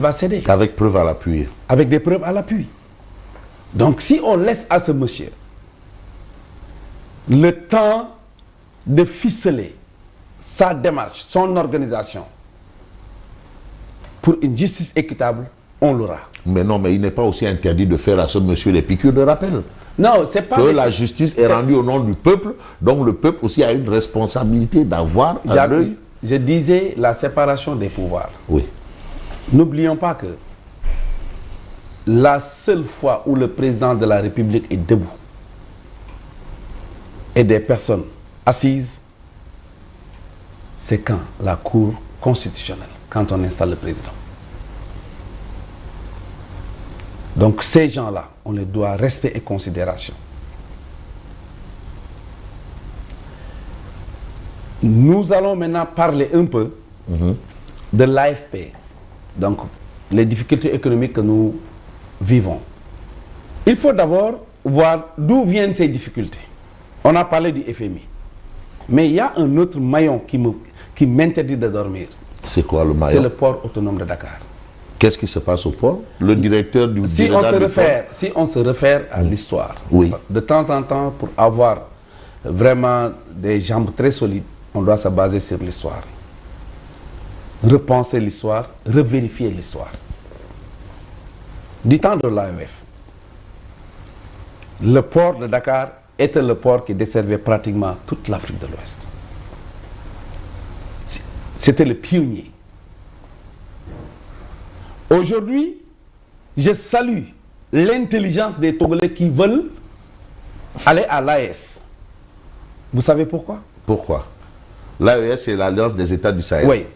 va céder. Avec preuve à l'appui. Avec des preuves à l'appui. Donc si on laisse à ce monsieur le temps de ficeler sa démarche, son organisation, pour une justice équitable, on l'aura. Mais non, mais il n'est pas aussi interdit de faire à ce monsieur les piqûres de rappel. Non, c'est pas... Que la justice est rendue au nom du peuple, donc le peuple aussi a une responsabilité d'avoir un œil. Je disais la séparation des pouvoirs. Oui. N'oublions pas que la seule fois où le président de la République est debout et des personnes assises, c'est quand la Cour constitutionnelle, quand on installe le président. Donc ces gens-là, on les doit respect et considération. Nous allons maintenant parler un peu de l'AFP, donc les difficultés économiques que nous vivons. Il faut d'abord voir d'où viennent ces difficultés. On a parlé du FMI. Mais il y a un autre maillon qui m'interdit de dormir. C'est quoi le maillon? C'est le port autonome de Dakar. Qu'est-ce qui se passe au port? Le directeur du Si on se réfère à l'histoire, oui, de temps en temps, pour avoir vraiment des jambes très solides, on doit se baser sur l'histoire. Repenser l'histoire, revérifier l'histoire. Du temps de l'AMF, le port de Dakar était le port qui desservait pratiquement toute l'Afrique de l'Ouest. C'était le pionnier. Aujourd'hui, je salue l'intelligence des Togolais qui veulent aller à l'AES. Vous savez pourquoi? Pourquoi? L'AES, c'est l'Alliance des États du Sahel. Oui.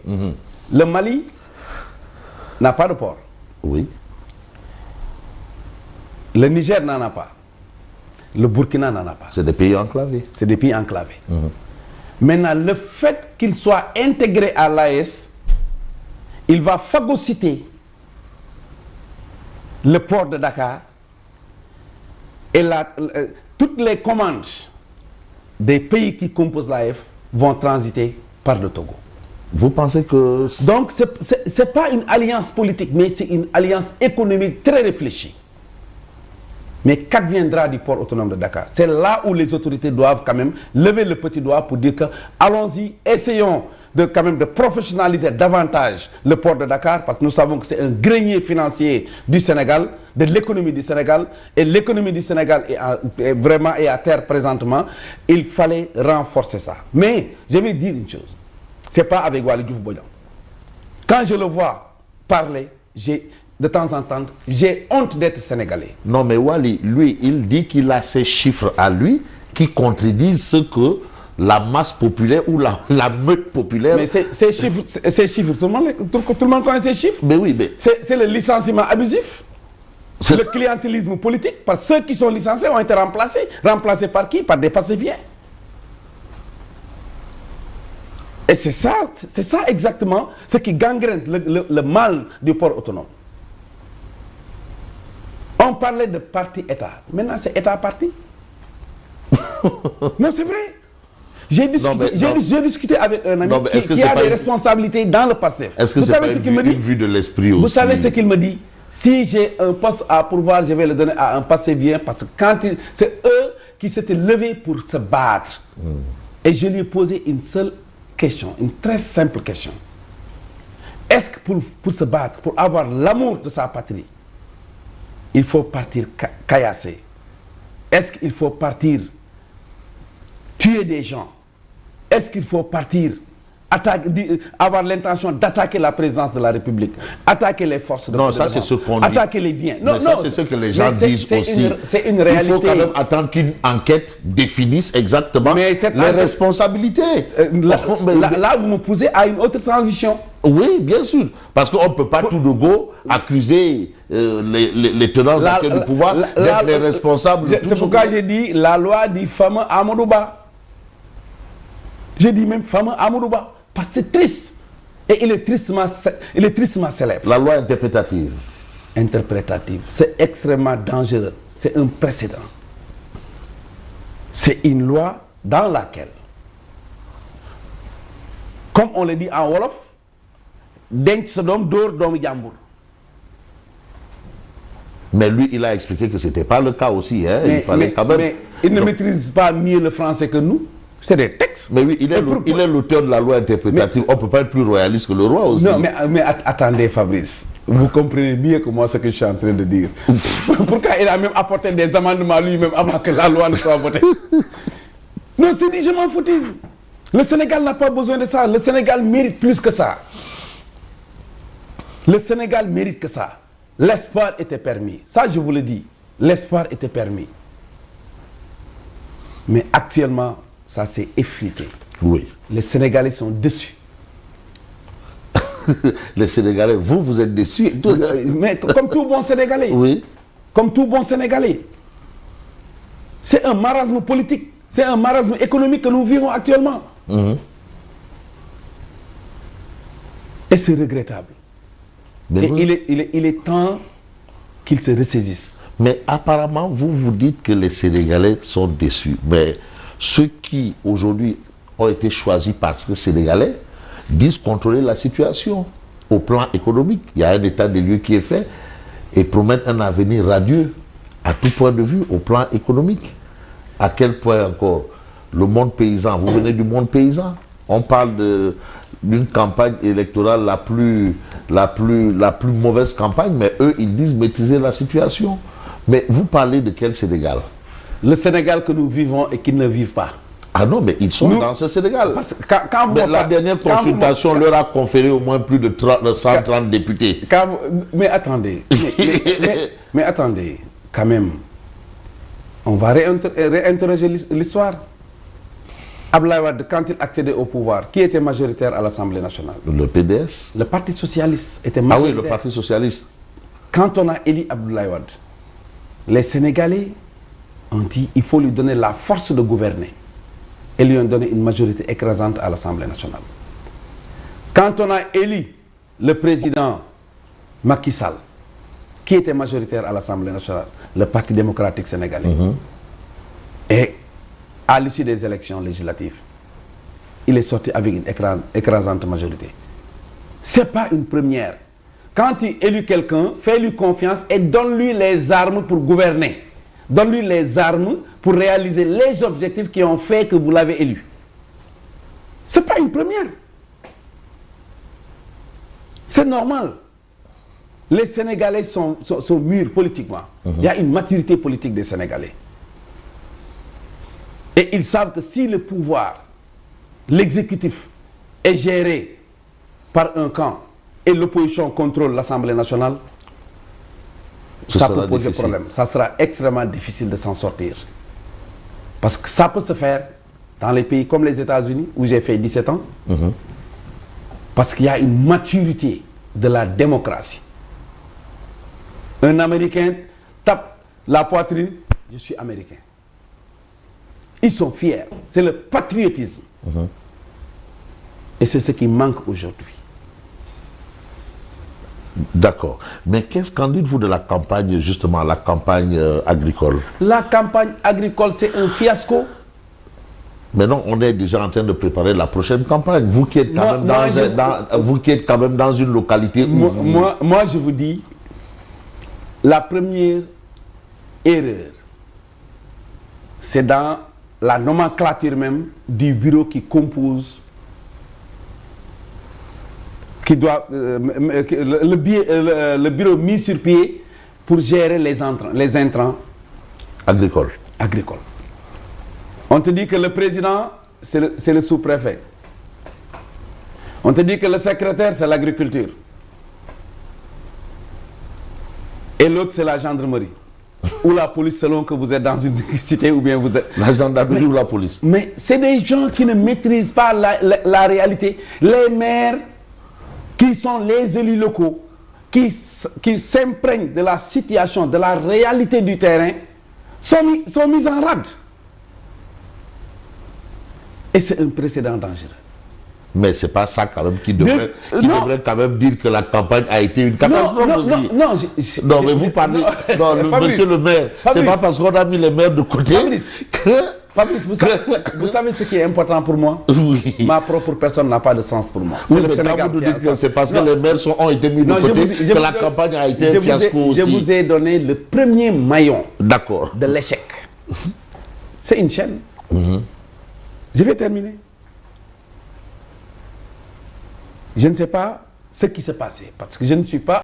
Le Mali n'a pas de port. Oui. Le Niger n'en a pas. Le Burkina n'en a pas. C'est des pays enclavés. C'est des pays enclavés. Maintenant, le fait qu'il soit intégré à l'AES, il va phagocyter le port de Dakar et toutes les commandes des pays qui composent l'AES vont transiter par le Togo. Vous pensez que... Donc, ce n'est pas une alliance politique, mais c'est une alliance économique très réfléchie. Mais qu'adviendra du port autonome de Dakar? C'est là où les autorités doivent quand même lever le petit doigt pour dire que allons-y, essayons quand même de professionnaliser davantage le port de Dakar, parce que nous savons que c'est un grenier financier du Sénégal, de l'économie du Sénégal, et l'économie du Sénégal est vraiment à terre présentement. Il fallait renforcer ça. Mais je vais dire une chose, c'est pas avec Waly Diouf Bodian. Quand je le vois parler, de temps en temps, j'ai honte d'être sénégalais. Non, mais Waly, lui, il dit qu'il a ces chiffres à lui qui contredisent ce que la masse populaire ou la meute populaire... Mais ces chiffres, tout le monde connaît ces chiffres. Mais oui, mais... C'est le licenciement abusif, le clientélisme politique, parce que ceux qui sont licenciés ont été remplacés. Remplacés par qui? Par des pacifiens. Et c'est ça exactement ce qui gangrène le mal du port autonome. On parlait de parti-État. Maintenant, c'est État-parti. Non, c'est vrai. J'ai discuté avec un ami qui a des responsabilités dans le passé. Est-ce que c'est pas une vue de l'esprit aussi? Vous savez ce qu'il me dit? Si j'ai un poste à pourvoir, je vais le donner à un passé-vient, parce que c'est eux qui s'étaient levés pour se battre. Et je lui ai posé une seule question, une très simple question. Est-ce que pour se battre, pour avoir l'amour de sa patrie, il faut partir caillasser? Est-ce qu'il faut partir tuer des gens? Est-ce qu'il faut partir avoir l'intention d'attaquer la présidence de la République, attaquer les forces de non, ça c'est ce qu'on dit. Attaquer les biens. Non, ça c'est ce que les gens disent aussi. C'est une réalité. Il faut quand même attendre qu'une enquête définisse exactement les responsabilités. Là, vous me posez à une autre transition. Oui, bien sûr. Parce qu'on ne peut pas tout de go accuser les tenants actuels du pouvoir d'être les responsables. C'est pourquoi j'ai dit la loi du fameux Amadouba. J'ai dit même fameux Amadouba. Parce que c'est triste. Et il est tristement célèbre. La loi interprétative. Interprétative. C'est extrêmement dangereux. C'est un précédent. C'est une loi dans laquelle, comme on le dit en Wolof, denc sa doom dóor doomu jàmbur. Mais lui, il a expliqué que ce n'était pas le cas aussi. Hein. Il fallait quand même... Mais il ne maîtrise pas mieux le français que nous. C'est des textes. Mais oui, il est l'auteur de la loi interprétative. On ne peut pas être plus royaliste que le roi aussi. Non, mais attendez, Fabrice. Vous comprenez mieux que moi ce que je suis en train de dire. Pourquoi il a même apporté des amendements lui-même avant que la loi ne soit votée? Non, c'est dit, je m'en foutise. Le Sénégal n'a pas besoin de ça. Le Sénégal mérite plus que ça. Le Sénégal mérite que ça. L'espoir était permis. Ça, je vous le dis. L'espoir était permis. Mais actuellement, ça s'est effrité. Oui. Les Sénégalais sont déçus. Les Sénégalais, vous êtes déçus. Mais comme tout bon Sénégalais. Oui. Comme tout bon Sénégalais. C'est un marasme politique. C'est un marasme économique que nous vivons actuellement. Et c'est regrettable. Mais il est temps qu'ils se ressaisissent. Mais apparemment, vous dites que les Sénégalais sont déçus. Mais ceux qui, aujourd'hui, ont été choisis parce que Sénégalais, disent contrôler la situation au plan économique. Il y a un état des lieux qui est fait et promettent un avenir radieux à tout point de vue au plan économique. À quel point encore le monde paysan, vous venez du monde paysan, on parle d'une campagne électorale la plus mauvaise campagne, mais eux, ils disent maîtriser la situation. Mais vous parlez de quel Sénégal? Le Sénégal que nous vivons et qu'ils ne vivent pas. Ah non, mais ils sont dans ce Sénégal. Parce que quand la dernière consultation leur a conféré au moins plus de 130 députés. Mais attendez, mais attendez, quand même, on va réinterroger l'histoire. Abdoulaye Wade, quand il accédait au pouvoir, qui était majoritaire à l'Assemblée nationale? Le PDS. Le Parti socialiste était majoritaire. Ah oui, le Parti socialiste. Quand on a élu Abdoulaye Wade, les Sénégalais ont dit qu'il faut lui donner la force de gouverner. Et lui ont donné une majorité écrasante à l'Assemblée nationale. Quand on a élu le président Macky Sall, qui était majoritaire à l'Assemblée nationale, le Parti démocratique sénégalais, et à l'issue des élections législatives, il est sorti avec une écrasante majorité. Ce n'est pas une première. Quand il élit quelqu'un, fais-lui confiance et donne-lui les armes pour gouverner. Donne-lui les armes pour réaliser les objectifs qui ont fait que vous l'avez élu. Ce n'est pas une première. C'est normal. Les Sénégalais sont mûrs politiquement. Il y a une maturité politique des Sénégalais. Et ils savent que si le pouvoir, l'exécutif, est géré par un camp et l'opposition contrôle l'Assemblée nationale, ça peut poser problème. Ça sera extrêmement difficile de s'en sortir. Parce que ça peut se faire dans les pays comme les États-Unis, où j'ai fait 17 ans. Parce qu'il y a une maturité de la démocratie. Un Américain tape la poitrine, je suis Américain. Ils sont fiers. C'est le patriotisme. Et c'est ce qui manque aujourd'hui. D'accord. Mais qu'en dites-vous de la campagne, justement, la campagne agricole? La campagne agricole, c'est un fiasco. Mais non, on est déjà en train de préparer la prochaine campagne. Vous qui êtes quand même dans une localité où... Moi, je vous dis, la première erreur, c'est dans la nomenclature même du bureau qui compose, qui doit, le bureau mis sur pied pour gérer les intrants agricoles. On te dit que le président, c'est le sous-préfet. On te dit que le secrétaire, c'est l'agriculture. Et l'autre, c'est la gendarmerie. Ou la police, selon que vous êtes dans une cité ou bien vous êtes... La gendarmerie ou la police. Mais c'est des gens qui ne maîtrisent pas la réalité. Les maires, qui sont les élus locaux, qui s'imprègnent de la situation, de la réalité du terrain, sont mis en rade. Et c'est un précédent dangereux. Mais c'est pas ça quand même qui devrait quand même dire que la campagne a été une catastrophe aussi. Non, mais vous parlez... Non, monsieur le maire, c'est pas parce qu'on a mis les maires de côté que Fabrice, vous savez ce qui est important pour moi? Oui. Ma propre personne n'a pas de sens pour moi. Oui, mais quand vous nous dites que c'est parce que les maires ont été mis de côté que la campagne a été un fiasco aussi. Je vous ai donné le premier maillon de l'échec. C'est une chaîne. Je vais terminer. Je ne sais pas ce qui s'est passé parce que je ne suis pas